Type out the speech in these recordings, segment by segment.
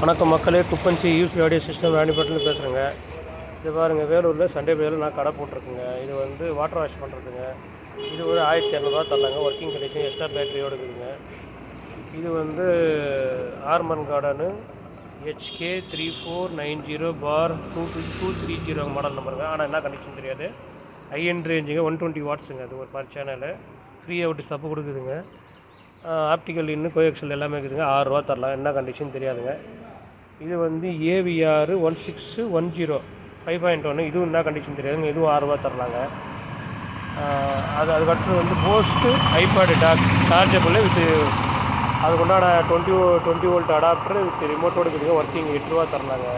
வணக்கம் மக்களே, குப்பன்சி use audio system ராணிப்பேட்டில் பேசுகிறேங்க. இது பாருங்கள், வேலூரில் சண்டே பேரில் நான் கடை போட்டிருக்குங்க. இது வந்து வாட்டர் வாஷ் பண்ணுறதுங்க. இது ஒரு 1200 தரலாங்க. ஒர்க்கிங் கண்டிஷன், எக்ஸ்ட்ரா பேட்டரியோடு இருக்குதுங்க. இது வந்து ஆர்மன் கார்டனு HK3490/230 மாடல் நம்பருங்க. ஆனால் என்ன கண்டிஷன் தெரியாது. ஹைஎண்ட் ரேஞ்சுங்க, 120 வாட்ஸுங்க. அது ஒரு பர் சேனலு ஃப்ரீ அவுட் சப்பு கொடுக்குதுங்க. ஆப்டிக்கல் இன்னும் கோஎக்சல் எல்லாமே இருக்குதுங்க. 6 ரூபா தரலாம். என்ன கண்டிஷன் தெரியாதுங்க. இது வந்து AVR 1610 5.1. இதுவும் என்ன கண்டிஷன் தெரியாதுங்க. இதுவும் 6 ரூபா தரலாங்க. அதுக்கடுத்து வந்து post iPad dock chargeable with அதுக்குண்டான 20 வோல்ட் அடாப்டர் வித் ரிமோட்டோடு இருக்குதுங்க. ஒர்க்கிங் 8 ரூபா தரலாங்க.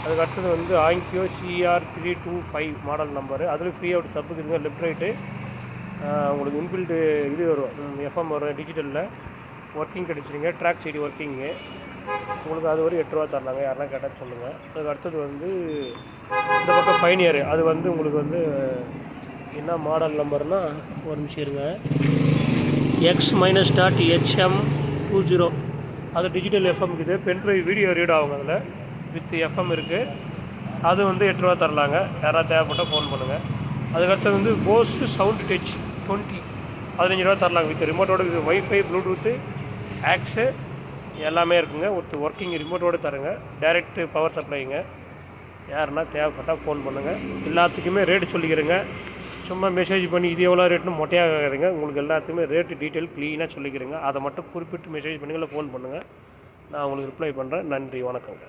அதுக்கடுத்தது வந்து ஆங்கியோ CR325 மாடல் நம்பரு. அதில் ஃப்ரீ அவுட் சப்பு இருக்குதுங்க. லெஃப்ட் ரைட்டு உங்களுக்கு இன்பில்ட்டு இது வரும், FM வரும் டிஜிட்டலில். ஒர்க்கிங் கிடச்சிருங்க. ட்ராக் சைடு ஒர்க்கிங்கு உங்களுக்கு அது ஒரு 8 ரூபா தரலாங்க. யாரெல்லாம் கேட்டால் சொல்லுங்கள். அதுக்கு அடுத்தது வந்து இந்த பக்கம் பைனியர். அது வந்து உங்களுக்கு வந்து என்ன மாடல் நம்பர்னால், ஒரு நிமிஷம் இருங்க, X-HM20. அது டிஜிட்டல் FM இருக்குது. பென்ட்ரைவ் வீடியோ ரீட் ஆகுங்க. அதில் வித் FM இருக்குது. அது வந்து 8 ரூபா தரலாங்க. யாராவது தேவைப்பட்டால் ஃபோன் பண்ணுங்கள். அதுக்கடுத்தது வந்து போஸ்ட்டு சவுண்ட் டச் 20 15 ரூபா தரலாங்க. வித் ரிமோட்டோடு இருக்குது. வைஃபை, ப்ளூடூத்து, ஆக்ஸு எல்லாமே இருக்குங்க. ஒர்க்கிங் ரிமோட்டோடு தருங்க. Direct power சப்ளைங்க. யாருன்னா தேவைப்பட்டால் ஃபோன் பண்ணுங்கள். எல்லாத்துக்குமே ரேட்டு சொல்லிக்கிறேங்க. சும்மா மெசேஜ் பண்ணி இது எவ்வளோ ரேட்டுன்னு மொட்டையாக கேட்குறீங்க. உங்களுக்கு எல்லாத்துக்குமே ரேட்டு டீட்டெயில் க்ளீனாக சொல்லிக்கிறேங்க. அதை மட்டும் குறிப்பிட்டு மெசேஜ் பண்ணுங்கள், ஃபோன் பண்ணுங்கள். நான் உங்களுக்கு ரிப்ளை பண்ணுறேன். நன்றி, வணக்கங்க.